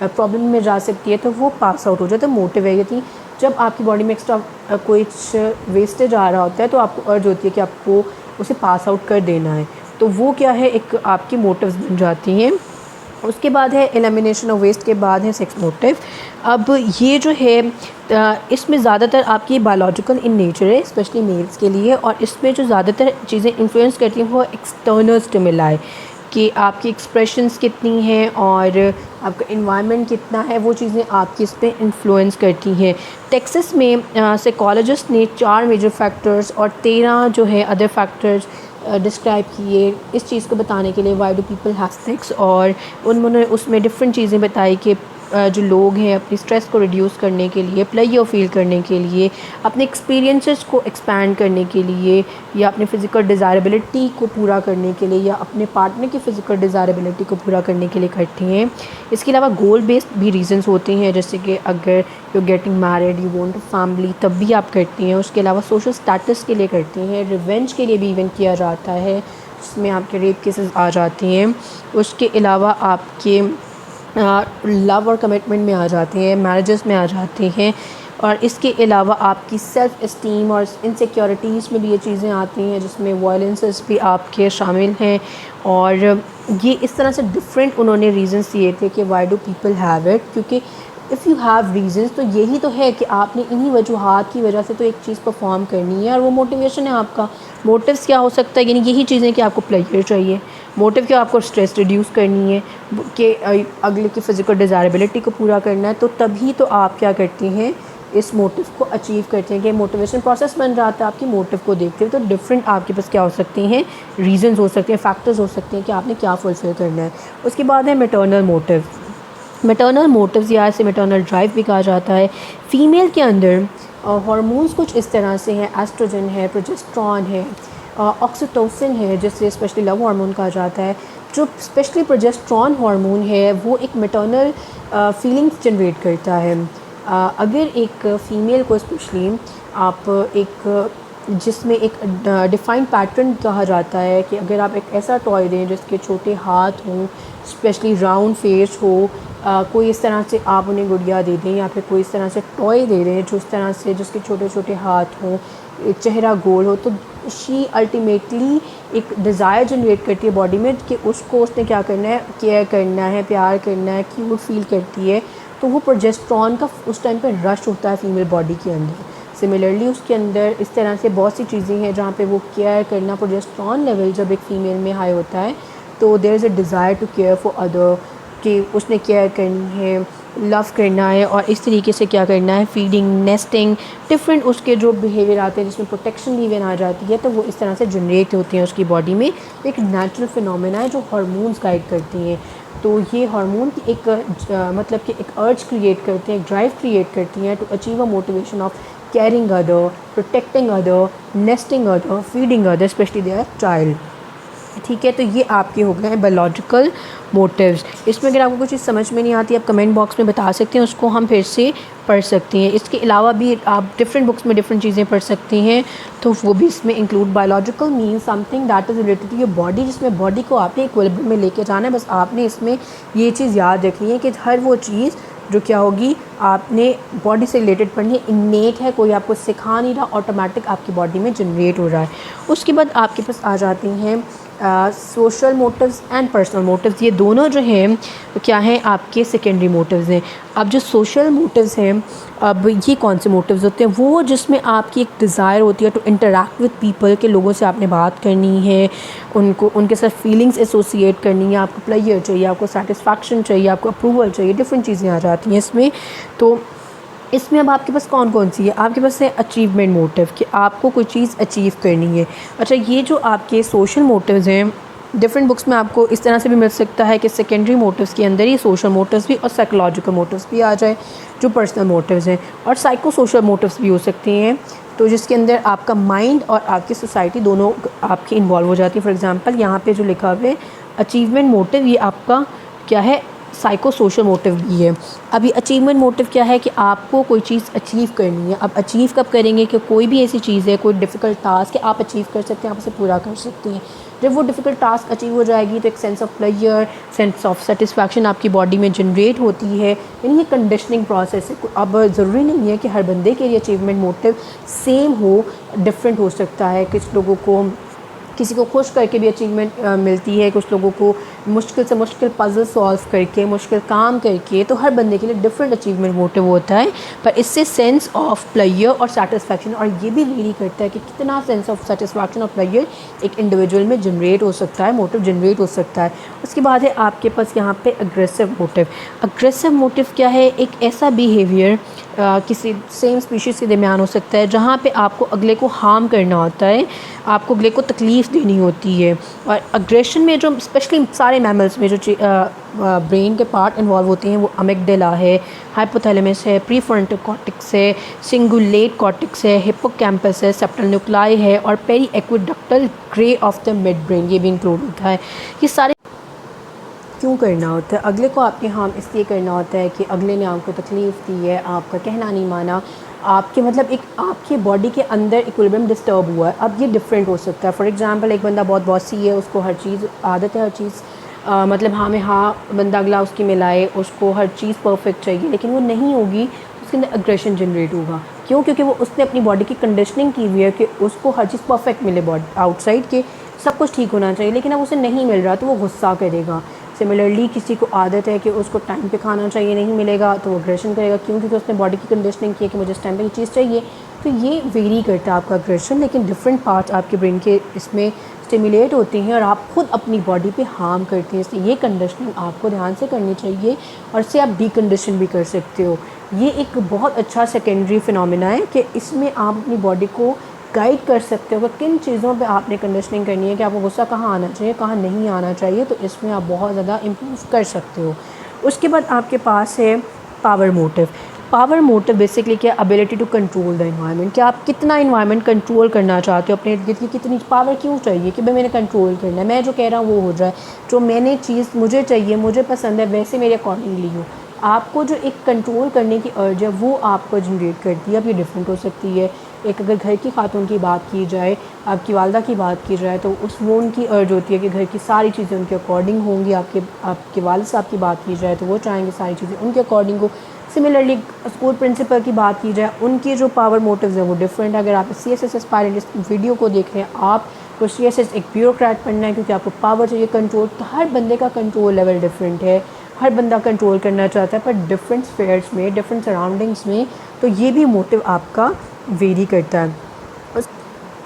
प्रॉब्लम में जा सकती है, तो वो पास आउट हो जाता है। मोटिव है कि जब आपकी बॉडी में एक्स्ट्रा कुछ वेस्टेज आ रहा होता है तो आपको अर्ज होती है कि आपको उसे पास आउट कर देना है, तो वो क्या है, एक आपकी मोटिव्स बन जाती हैं। उसके बाद है एलिमिनेशन ऑफ वेस्ट, के बाद है सेक्स मोटिव। अब ये जो है इसमें ज़्यादातर आपकी बायोलॉजिकल इन नेचर है, स्पेशली मेल्स के लिए, और इसमें जो ज़्यादातर चीज़ें इन्फ्लुएंस करती हैं वो एक्सटर्नल स्टिमुलाई, कि आपकी एक्सप्रेशंस कितनी हैं और आपका इन्वायरमेंट कितना है, वो चीज़ें आपकी इस पर इन्फ्लुएंस करती हैं। टेक्सास में साइकोलॉजिस्ट ने 4 मेजर फैक्टर्स और 13 जो है अदर फैक्टर्स डिस्क्राइब किए इस चीज़ को बताने के लिए, why do people have sex, और उन्होंने उसमें डिफरेंट चीज़ें बताई कि जो लोग हैं अपनी स्ट्रेस को रिड्यूस करने के लिए, प्लेजर फील करने के लिए, अपने एक्सपीरियंसेस को एक्सपैंड करने के लिए, या अपने फ़िज़िकल डिज़ायरेबिलिटी को पूरा करने के लिए, या अपने पार्टनर की फ़िज़िकल डिज़ायरेबिलिटी को पूरा करने के लिए करती हैं। इसके अलावा गोल बेस्ड भी रीजंस होते हैं, जैसे कि अगर you getting married, you want a family, तब भी आप करती हैं। उसके अलावा सोशल स्टेटस के लिए करती हैं, रिवेंज के लिए भी इवन किया जाता है, जिसमें आपके रेप केसेस आ जाती हैं। उसके अलावा आपके लव और कमिटमेंट में आ जाते हैं, मैरिजेस में आ जाते हैं, और इसके अलावा आपकी सेल्फ़ इस्टीम और इनसिक्योरिटीज़ में भी ये चीज़ें आती हैं, जिसमें वायलेंसेस भी आपके शामिल हैं। और ये इस तरह से डिफरेंट उन्होंने रीज़न्स दिए थे कि why do people have it, क्योंकि इफ़ यू हैव रीज़न्स तो यही तो है कि आपने इन्हीं वजूहात की वजह से तो एक चीज़ परफॉर्म करनी है, और वो मोटिवेशन है आपका। मोटिव्स क्या हो सकता है, यानी यही चीज़ें कि आपको प्लेजर चाहिए, मोटिव क्या आपको स्ट्रेस रिड्यूस करनी है, कि अगले की फ़िज़िकल डिज़ायरेबिलिटी को पूरा करना है, तो तभी तो आप क्या करती हैं, इस मोटिव को अचीव करते हैं कि मोटिवेशन प्रोसेस बन जाता है आपकी मोटिव को देखते हुए। तो डिफरेंट आपके पास क्या हो सकते हैं, रीजंस हो सकते हैं, फैक्टर्स हो सकते हैं कि आपने क्या फुलफिल करना है। उसके बाद है मैटरनल मोटिव। मैटरनल मोटिव्स या इसे मैटरनल ड्राइव भी कहा जाता है। फ़ीमेल के अंदर हार्मोन्स कुछ इस तरह से हैं, एस्ट्रोजन है, प्रोजेस्टेरॉन है, ऑक्सीटोसिन है जिसे स्पेशली लव हार्मोन कहा जाता है। जो स्पेशली प्रोजेस्टेरॉन हार्मोन है वो एक मैटरनल फीलिंग्स जनरेट करता है। अगर एक फ़ीमेल को स्पेशली आप एक जिसमें एक डिफ़ाइंड पैटर्न कहा जाता है कि अगर आप एक ऐसा टॉय दें जिसके छोटे हाथ हों, स्पेशली राउंड फेस हो, कोई इस तरह से आप उन्हें गुड़िया दे दें या फिर कोई इस तरह से टॉय दे दें जो इस तरह से जिसके छोटे छोटे हाथ हों, चेहरा गोल हो, तो शी अल्टीमेटली एक डिज़ायर जनरेट करती है बॉडी में कि उसने क्या करना है, केयर करना है, प्यार करना है, क्यूट फील करती है। तो वो प्रोजेस्टेरॉन का उस टाइम पे रश होता है फीमेल बॉडी के अंदर। सिमिलरली उसके अंदर इस तरह से बहुत सी चीज़ें हैं जहाँ पे वो केयर करना, प्रोजेस्टेरॉन लेवल जब एक फ़ीमेल में हाई होता है तो there is a desire to care for other, कि उसने केयर करनी है, लव करना है और इस तरीके से क्या करना है, फीडिंग, नेस्टिंग, डिफरेंट उसके जो बिहेवियर आते हैं जिसमें प्रोटेक्शन इवन आ जाती है, तो वो इस तरह से जनरेट होते हैं उसकी बॉडी में। एक नेचुरल फिनोमेना है जो हार्मोन्स गाइड करती हैं। तो ये हार्मोन की एक मतलब कि एक अर्ज क्रिएट करते हैं, एक ड्राइव क्रिएट करती हैं to achieve a motivation of caring other, protecting other, nesting other, feeding other, especially their child। ठीक है, तो ये आपके हो गए हैं बायोलॉजिकल मोटिव्स। इसमें अगर आपको कुछ चीज़ समझ में नहीं आती आप कमेंट बॉक्स में बता सकते हैं, उसको हम फिर से पढ़ सकते हैं। इसके अलावा भी आप डिफरेंट बुक्स में डिफरेंट चीज़ें पढ़ सकते हैं, तो वो भी इसमें include. Biological mean something that is related to your body, जिसमें बॉडी को आपने इक्विलिब्रियम में लेके जाना है। बस आपने इसमें ये चीज़ याद रखनी है कि हर वो चीज़ जो क्या होगी आपने बॉडी से रिलेटेड पढ़नी है, इन्नेट है, कोई आपको सिखा नहीं रहा, ऑटोमेटिक आपकी बॉडी में जनरेट हो रहा है। उसके बाद आपके पास आ जाती हैं social motives and personal motives. ये दोनों जो हैं क्या हैं, आपके सेकेंडरी मोटिव्स हैं। अब जो सोशल मोटिव्स हैं, अब ये कौन से मोटिव्स होते हैं, वो जिसमें आपकी एक डिज़ायर होती है टू इंटरेक्ट विद पीपल, के लोगों से आपने बात करनी है, उनको उनके साथ फीलिंग्स एसोसिएट करनी है, आपको प्लेजर चाहिए, आपको सेटिस्फैक्शन चाहिए, आपको अप्रूवल चाहिए, डिफरेंट चीज़ें आ जाती हैं इसमें। तो इसमें अब आपके पास कौन कौन सी है, आपके पास है अचीवमेंट मोटिव, कि आपको कोई चीज़ अचीव करनी है। अच्छा, ये जो आपके सोशल मोटिव्स हैं डिफरेंट बुक्स में आपको इस तरह से भी मिल सकता है कि सेकेंडरी मोटिव्स के अंदर ही सोशल मोटिव्स भी और साइकोलॉजिकल मोटिव्स भी आ जाए जो पर्सनल मोटिव्स हैं, और साइको सोशल मोटिव्स भी हो सकते हैं, तो जिसके अंदर आपका माइंड और आपकी सोसाइटी दोनों आपकी इन्वॉल्व हो जाती है। फॉर एग्जांपल यहाँ पे जो लिखा हुआ है अचीवमेंट मोटिव, ये आपका क्या है, साइको सोशल मोटिव भी है। अभी अचीवमेंट मोटिव क्या है कि आपको कोई चीज़ अचीव करनी है। अब अचीव कब करेंगे कि कोई भी ऐसी चीज़ है, कोई डिफ़िकल्ट टास्क है, आप अचीव कर सकते हैं, आप उसे पूरा कर सकते हैं। जब वो डिफ़िकल्ट टास्क अचीव हो जाएगी तो एक sense of pleasure, sense of satisfaction आपकी बॉडी में जनरेट होती है। यानी ये कंडीशनिंग प्रोसेस है। अब ज़रूरी नहीं है कि हर बंदे के लिए अचीवमेंट मोटिव सेम हो, डिफरेंट हो सकता है। कुछ लोगों को किसी को खुश करके भी अचीवमेंट मिलती है, कुछ लोगों को मुश्किल से मुश्किल पज़ल सॉल्व करके, मुश्किल काम करके, तो हर बंदे के लिए डिफरेंट अचीवमेंट मोटिव होता है। पर इससे सेंस ऑफ प्लेजर और सेटिस्फैक्शन, और ये भी वेरी करता है कि कितना सेंस ऑफ सेटिस्फैक्शन और प्लेजर एक इंडिविजुअल में जनरेट हो सकता है, मोटिव जनरेट हो सकता है। उसके बाद है आपके पास यहाँ पे अग्रेसिव मोटिव। अग्रेसिव मोटिव क्या है, एक ऐसा बिहेवियर किसी सेम स्पीशीज़ के दरमियान हो सकता है जहाँ पे आपको अगले को हार्म करना होता है, आपको अगले को तकलीफ़ देनी होती है। और अग्रेशन में जो स्पेशली सारे मैमल्स में जो ब्रेन के पार्ट इन्वॉल्व होते हैं वो अमिगडाला है, हाइपोथैलेमस है, प्रीफ्रंटल कॉर्टेक्स है, सिंगुलेट कॉर्टेक्स है, हिप्पोकैम्पस है, सेप्टल न्यूक्लाई है, और periaqueductal grey of the midbrain, ये भी इंक्लूड होता है। ये सारे क्यों करना होता है, अगले को आपके हार्म इसलिए करना होता है कि अगले ने आपको तकलीफ़ दी है, आपका कहना नहीं माना, आपके मतलब एक आपके बॉडी के अंदर इक्विलिब्रियम डिस्टर्ब हुआ है। अब ये डिफरेंट हो सकता है। फॉर एग्जांपल एक बंदा बहुत बॉसी है, उसको हर चीज़ आदत है, हर चीज़ मतलब हाँ में हाँ बंदा अगला उसकी मिलाए, उसको हर चीज़ परफेक्ट चाहिए, लेकिन वो नहीं होगी, उसके अंदर अग्रेशन जनरेट होगा। क्यों? क्योंकि वो उसने अपनी बॉडी की कंडीशनिंग की हुई है कि उसको हर चीज़ परफेक्ट मिले, बॉडी आउटसाइड के सब कुछ ठीक होना चाहिए, लेकिन अब उसे नहीं मिल रहा तो वो गुस्सा करेगा। सिमिलरली किसी को आदत है कि उसको टाइम पे खाना चाहिए, नहीं मिलेगा तो वो अग्रेशन करेगा। क्यों? क्योंकि उसने बॉडी की कंडीशनिंग की है कि मुझे इस टाइम पे ये चीज़ चाहिए। तो ये वेरी करता है आपका अग्रेशन, लेकिन डिफरेंट पार्ट्स आपके ब्रेन के इसमें स्टिमुलेट होते हैं और आप खुद अपनी बॉडी पे हार्म करते हैं। इसलिए ये कंडीशनिंग आपको ध्यान से करनी चाहिए और इससे आप डीकंडीशन भी कर सकते हो। ये एक बहुत अच्छा सेकेंडरी फिनोमेना है कि इसमें आप अपनी बॉडी को गाइड कर सकते हो कि किन चीज़ों पे आपने कंडीशनिंग करनी है, कि आपको गुस्सा कहाँ आना चाहिए, कहाँ नहीं आना चाहिए। तो इसमें आप बहुत ज़्यादा इम्प्रूव कर सकते हो। उसके बाद आपके पास है power motive. Power motive basically क्या, ability to control the environment, कि आप कितना एनवायरनमेंट कंट्रोल करना चाहते हो, अपने इर्द गिर्द की कितनी पावर क्यों चाहिए कि भाई मैंने कंट्रोल करना है, मैं जो कह रहा हूँ वो हो जाए, जो मैंने चीज़ मुझे चाहिए, मुझे पसंद है, वैसे मेरे अकॉर्डिंगली हो। आपको जो एक कंट्रोल करने की अर्ज है वो आपको जनरेट करती है। अब ये डिफरेंट हो सकती है। एक अगर घर की खातून की बात की जाए, आपकी वालदा की बात की जाए, तो उस वो उनकी अर्ज होती है कि घर की सारी चीज़ें उनके अकॉर्डिंग होंगी। आपके वालिद साहब की बात की जाए तो वो चाहेंगे सारी चीज़ें उनके अकॉर्डिंग हो। सिमिलरली स्कूल प्रिंसिपल की बात की जाए, उनकी जो पावर मोटिव्स हैं वो डिफरेंट है। अगर आप CSS एस्पायरेंट वीडियो को देख रहे हैं, आपको CSS एक ब्यूरोक्रेट बनना है क्योंकि आपको पावर चाहिए, कंट्रोल। तो हर बंदे का कंट्रोल लेवल डिफरेंट है, हर बंदा कंट्रोल करना चाहता है, पर डिफरेंट स्फेयर्स में, डिफरेंट सराउंडिंग्स में। तो ये भी मोटिव आपका वेरी करता है।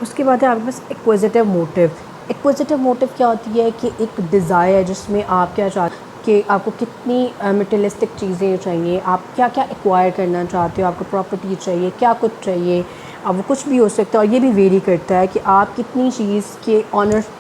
उसके बाद है आपके पास एक्विजिटिव मोटिव। एक्विजिटिव मोटिव क्या होती है कि एक डिज़ायर जिसमें आप क्या चाहते कि आपको कितनी मटेरियलिस्टिक चीज़ें चाहिए, आप क्या क्या एक्वायर करना चाहते हो, आपको प्रॉपर्टी चाहिए, क्या कुछ चाहिए, अब वो कुछ भी हो सकता है। और ये भी वेरी करता है कि आप कितनी चीज़ के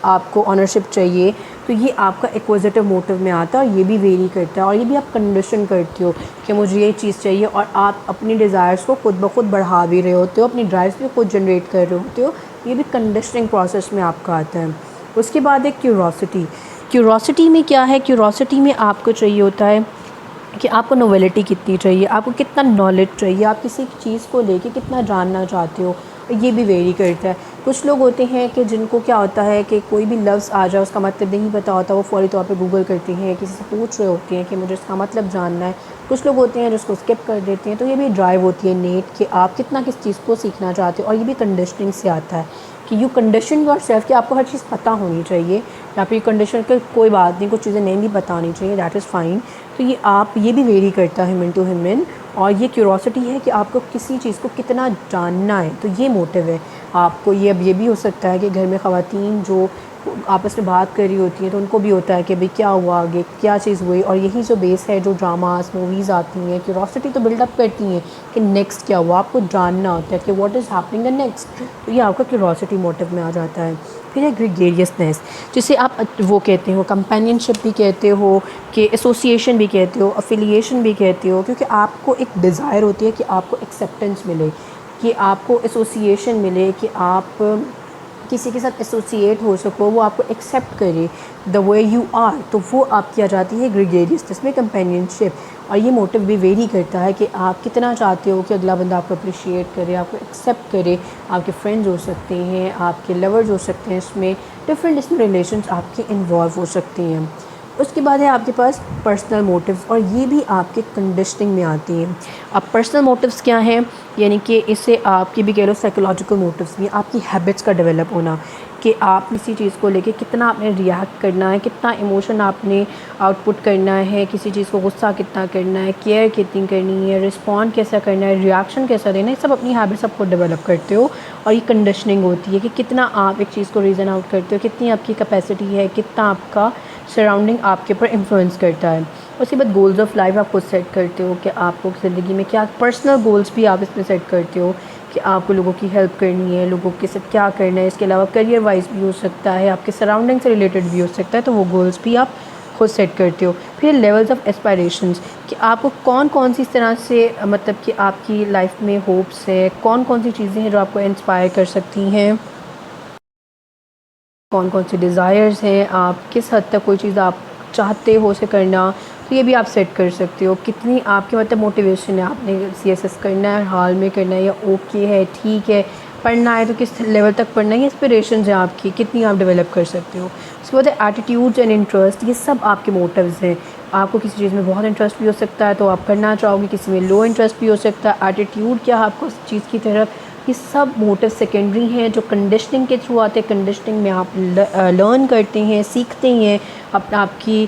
आपको ऑनरशिप चाहिए। तो ये आपका एक्विजिटिव मोटिव में आता है और ये भी वेरी करता है। और ये भी आप कंडीशन करते हो कि मुझे ये चीज़ चाहिए, और आप अपनी डिज़ायर्स को खुद ब खुद बढ़ा भी रहे होते हो, अपनी ड्राइव्स भी खुद जनरेट कर रहे होते हो। ये भी कंडीशनिंग प्रोसेस में आपका आता है। उसके बाद है क्यूरोसिटी। क्यूरोसिटी में क्या है, क्यूरोसिटी में आपको चाहिए होता है कि आपको नोवेलिटी कितनी चाहिए, आपको कितना नॉलेज चाहिए, आप किसी चीज़ को लेके कितना जानना चाहते हो। ये भी वेरी करता है। कुछ लोग होते हैं कि जिनको क्या होता है कि कोई भी लफ्ज़ आ जाए उसका मतलब नहीं पता होता, वो फ़ौरी तौर पे गूगल करते हैं, किसी से पूछ रहे होते हैं कि मुझे इसका मतलब जानना है। कुछ लोग होते हैं जिसको स्किप कर देते हैं। तो ये भी ड्राइव होती है नेट कि आप कितना किस चीज़ को सीखना चाहते हो। और ये भी कंडीशनिंग से आता है कि यू कंडीशन योरसेल्फ, कि आपको हर चीज़ पता होनी चाहिए, या फिर कंडीशन के कोई बात नहीं, कुछ चीज़ें नहीं भी पता होनी चाहिए, दैट इज़ फ़ाइन। तो ये भी वेरी करता है ह्यूमन टू ह्यूमन। और ये क्यूरोसिटी है कि आपको किसी चीज़ को कितना जानना है, तो ये मोटिव है आपको। ये अब ये भी हो सकता है कि घर में ख़वातीन जो आपस में बात कर रही होती हैं तो उनको भी होता है कि भाई क्या हुआ आगे, क्या चीज़ हुई। और यही जो बेस है, जो ड्रामास मूवीज़ आती हैं, क्यूरोसिटी तो बिल्डअप करती हैं कि नेक्स्ट क्या हुआ, आपको जानना होता है कि what is happening the next. तो ये आपका क्यूरोसिटी मोटिव में आ जाता है। फिर है ग्रेगेरियसनेस, जिसे आप वो कहते हो, कंपेनियनशिप भी कहते हो, कि एसोसिएशन भी कहते हो, अफिलिएशन भी कहते हो। क्योंकि आपको एक डिज़ायर होती है कि आपको एक्सेप्टेंस मिले, कि आपको एसोसिएशन मिले, कि आप किसी के साथ एसोसिएट हो सको, वो आपको एक्सेप्ट करे द वे यू आर। तो वो आपकी आ जाती है ग्रेगेरियसनेस में, कंपेनियनशिप। और ये मोटिव भी वेरी करता है कि आप कितना चाहते हो कि अगला बंदा आपको अप्रिशिएट करे, आपको एक्सेप्ट करे। आपके फ्रेंड्स हो सकते हैं, आपके लवर्स हो सकते हैं, इसमें डिफरेंट इसमें रिलेशंस आपके इन्वॉल्व हो सकते हैं। उसके बाद है आपके पास पर्सनल मोटिव्स, और ये भी आपके कंडीशनिंग में आती हैं। अब पर्सनल मोटिव्स क्या हैं, यानी कि इसे आपकी भी कह लो साइकोलॉजिकल मोटिव्स भी, आपकी हैबिट्स का डेवलप होना, कि आप किसी चीज़ को लेके कितना आपने रिएक्ट करना है, कितना इमोशन आपने आउटपुट करना है, किसी चीज़ को गुस्सा कितना करना है, केयर कितनी करनी है, रिस्पॉन्ड कैसा करना है, रिएक्शन कैसा देना है, सब अपनी हैबिट्स आपको डेवलप करते हो। और ये कंडीशनिंग होती है कि कितना आप एक चीज़ को रीज़न आउट करते हो, कितनी आपकी कैपेसिटी है, कितना आपका सराउंडिंग आपके ऊपर इन्फ्लुएंस करता है। उसके बाद गोल्स ऑफ लाइफ आप खुद सेट करते हो कि आपको ज़िंदगी में क्या पर्सनल गोल्स भी आप इसमें सेट करते हो, कि आपको लोगों की हेल्प करनी है, लोगों के साथ क्या करना है। इसके अलावा करियर वाइज भी हो सकता है, आपके सराउंडिंग से रिलेटेड भी हो सकता है, तो वो गोल्स भी आप खुद सेट करते हो। फिर लेवल्स ऑफ एस्पायरेशंस, कि आपको कौन कौन सी इस तरह से मतलब कि आपकी लाइफ में होप्स है, कौन कौन सी चीज़ें हैं जो आपको इंस्पायर कर सकती हैं, कौन कौन से डिज़ायर्स हैं, आप किस हद तक कोई चीज़ आप चाहते हो उसे करना। तो ये भी आप सेट कर सकते हो। कितनी आपकी मतलब मोटिवेशन है, आपने CSS करना है, हाल में करना है, या ओके है, ठीक है, पढ़ना है तो किस लेवल तक पढ़ना है, इंस्पिरेशंस हैं आपकी कितनी आप डेवलप कर सकते हो। उसके बाद एटीट्यूड्स एंड इंटरेस्ट, ये सब आपके मोटिव्स हैं। आपको किसी चीज़ में बहुत इंटरेस्ट भी हो सकता है तो आप करना चाहोगे, किसी में लो इंटरेस्ट भी हो सकता है। एटीट्यूड क्या है, आपको उस चीज़ की तरफ ये सब मोटिव सेकेंडरी हैं जो कंडीशनिंग के थ्रू आते हैं। कंडीशनिंग में आप लर्न करते हैं, सीखते हैं। अपना आपकी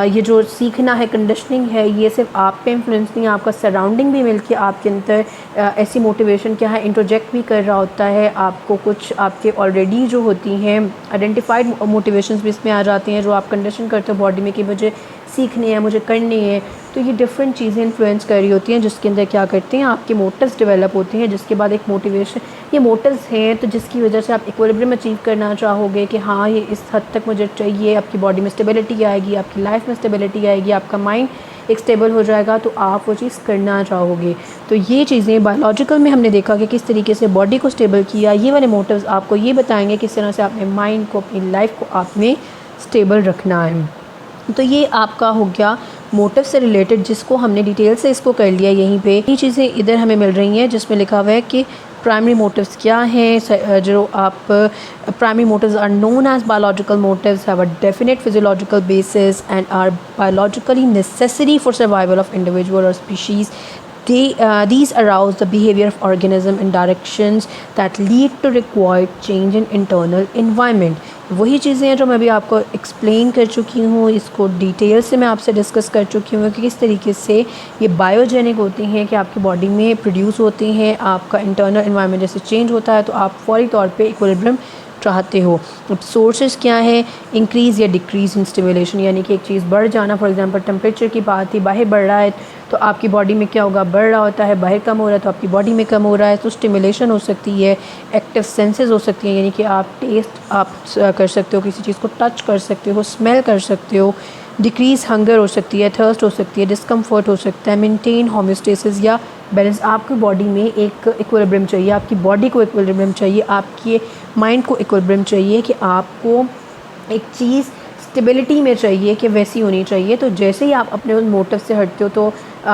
ये जो सीखना है, कंडीशनिंग है, ये सिर्फ आप पे इन्फ्लुएंस नहीं, आपका सराउंडिंग भी मिलके आपके अंदर ऐसी मोटिवेशन क्या है इंट्रोजेक्ट भी कर रहा होता है। आपको कुछ आपके ऑलरेडी जो होती हैं आइडेंटिफाइड मोटिवेशंस भी इसमें आ जाती हैं जो आप कंडीशन करते हो बॉडी में कि मुझे सीखने हैं, मुझे करने हैं। तो ये डिफरेंट चीज़ें इन्फ्लुएंस कर रही होती हैं जिसके अंदर क्या करते हैं आपके मोटिव्स डेवलप होते हैं, जिसके बाद एक मोटिवेशन, ये मोटिव्स हैं तो जिसकी वजह से आप इक्विलिब्रियम अचीव करना चाहोगे कि हाँ ये इस हद तक मुझे चाहिए। आपकी बॉडी में स्टेबिलिटी आएगी, आपकी लाइफ में स्टेबिलिटी आएगी, आपका माइंड एक स्टेबल हो जाएगा तो आप वो चीज़ करना चाहोगे। तो ये चीज़ें बायोलॉजिकल में हमने देखा कि किस तरीके से बॉडी को स्टेबल किया। ये वाले मोटिव्स आपको ये बताएंगे किस तरह से अपने माइंड को, अपनी लाइफ को आपने स्टेबल रखना है। तो ये आपका हो गया मोटिव से रिलेटेड, जिसको हमने डिटेल से इसको कर लिया। यहीं पे ये चीज़ें इधर हमें मिल रही हैं जिसमें लिखा हुआ है कि प्राइमरी मोटिव्स क्या हैं। जो आप primary motives are known as biological motives, have a definite physiological basis and are biologically necessary for survival of individual और species. These arouse the behavior of organism in directions that lead to required change in internal environment। वही चीज़ें हैं जो मैं अभी आपको explain कर चुकी हूँ, इसको डिटेल से मैं आपसे डिस्कस कर चुकी हूँ कि किस तरीके से ये बायोजेनिक होती हैं कि आपकी बॉडी में प्रोड्यूस होती हैं। आपका इंटरनल एनवायरनमेंट जैसे चेंज होता है तो आप फौरी तौर पे इक्विलिब्रियम चाहते हो। अब सोर्सेज क्या है, इंक्रीज़ या डिक्रीज़ इन स्टिमुलेशन, यानी कि एक चीज़ बढ़ जाना। फॉर एग्जांपल टेम्परेचर की बात थी, बाहर बढ़ रहा है तो आपकी बॉडी में क्या होगा, बढ़ रहा होता है। बाहर कम हो रहा है तो आपकी बॉडी में कम हो रहा है। तो स्टिमुलेशन हो सकती है, एक्टिव सेंसेस हो सकती हैं, यानी कि आप टेस्ट आप कर सकते हो, किसी चीज़ को टच कर सकते हो, स्मेल कर सकते हो। डिक्रीज़ हंगर हो सकती है, थर्स्ट हो सकती है, डिस्कम्फर्ट हो सकता है। मेंटेन होम्योस्टेसिस या बैलेंस, आपकी बॉडी में एक इक्विलिब्रियम चाहिए, आपकी बॉडी को इक्विलिब्रियम चाहिए, आपके माइंड को इक्विलिब्रियम चाहिए कि आपको एक चीज़ स्टेबिलिटी में चाहिए कि वैसी होनी चाहिए। तो जैसे ही आप अपने उस मोटिव से हटते हो तो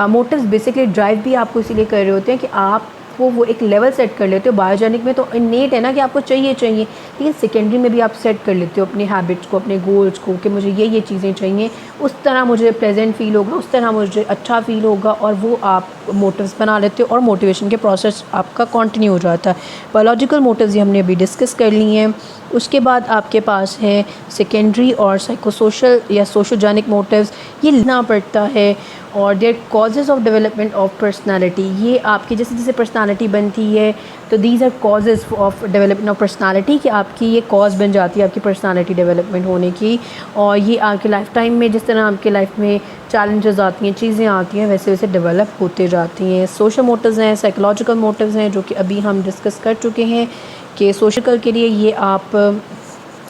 मोटिव्स बेसिकली ड्राइव भी आपको इसीलिए कर रहे होते हैं कि आप वो एक लेवल सेट कर लेते हो। बायोजेनिक में तो इनेट है ना कि आपको चाहिए, लेकिन सेकेंडरी में भी आप सेट कर लेते हो अपने हैबिट्स को, अपने गोल्स को कि मुझे ये चीज़ें चाहिए, उस तरह मुझे प्लेजेंट फील होगा, उस तरह मुझे अच्छा फील होगा, और वो आप मोटिव्स बना लेते हो और मोटिवेशन के प्रोसेस आपका कंटिन्यू हो जाता है। बायोलॉजिकल मोटिव्स ये हमने अभी डिस्कस कर ली हैं। उसके बाद आपके पास है सेकेंडरी और साइकोसोशल या सोशोजेनिक मोटिव्स, ये लेना पड़ता है। और their causes of development of personality, ये आपकी जैसे जैसे पर्सनालिटी बनती है तो these are causes of development of personality, कि आपकी ये कॉज बन जाती है आपकी पर्सनालिटी डेवलपमेंट होने की। और ये आपके लाइफ टाइम में जिस तरह आपके लाइफ में चैलेंजेस आती हैं, चीज़ें आती हैं, वैसे वैसे डेवलप होते जाती हैं। सोशल मोटिव्स हैं, साइकोलॉजिकल मोटिव्स हैं, जो कि अभी हम डिस्कस कर चुके हैं कि सोशल के लिए ये आप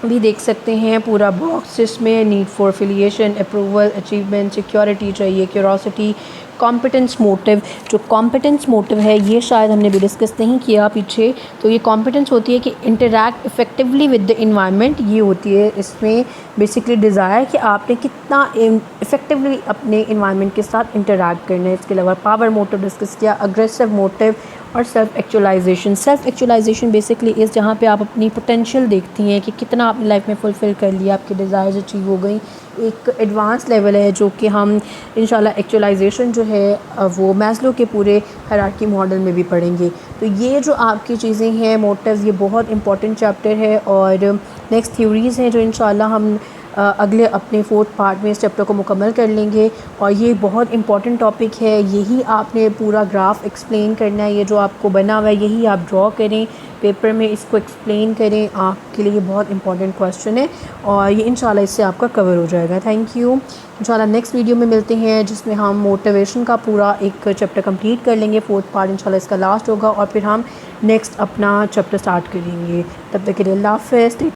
भी देख सकते हैं पूरा बॉक्स, जिसमें need for affiliation, approval, achievement, security चाहिए, क्यूरोसिटी, कॉम्पिटेंस मोटिव। जो कॉम्पिटेंस मोटिव है ये शायद हमने भी डिस्कस नहीं किया पीछे। तो ये कॉम्पिटेंस होती है कि interact effectively with the environment, ये होती है इसमें बेसिकली डिज़ायर कि आपने कितना इफ़ेक्टिवली अपने इन्वायरमेंट के साथ इंटरैक्ट करना है। इसके अलावा पावर मोटिव डिस्कस किया, अग्रेसिव मोटिव और self actualisation. Self actualisation basically इस जहाँ पे आप अपनी पोटेंशियल देखती हैं कि कितना आपने लाइफ में फुलफ़िल कर लिया, आपकी डिज़ायर्स अचीव हो गई। एक एडवांस लेवल है जो कि हम इंशाल्लाह एक्चुअलाइजेशन जो है वो मैस्लो के पूरे हायरार्की मॉडल में भी पढ़ेंगे। तो ये जो आपकी चीज़ें हैं मोटिव्स, ये बहुत इंपॉर्टेंट चैप्टर है। और नेक्स्ट थ्योरीज़ हैं जो इंशाल्लाह हम अगले अपने 4th पार्ट में इस चैप्टर को मुकम्मल कर लेंगे। और ये बहुत इंपॉर्टेंट टॉपिक है, यही आपने पूरा ग्राफ एक्सप्लेन करना है। ये जो आपको बना हुआ है यही आप ड्रॉ करें पेपर में, इसको एक्सप्लेन करें, आपके लिए बहुत इंपॉर्टेंट क्वेश्चन है और ये इंशाल्लाह इससे आपका कवर हो जाएगा। Thank you. इंशाल्लाह नेक्स्ट वीडियो में मिलते हैं जिसमें हम मोटिवेशन का पूरा एक चैप्टर कंप्लीट कर लेंगे। 4th पार्ट इंशाल्लाह इसका लास्ट होगा और फिर हम नेक्स्ट अपना चैप्टर स्टार्ट करेंगे। तब तक के लिए अल्लाह हाफ़िज़।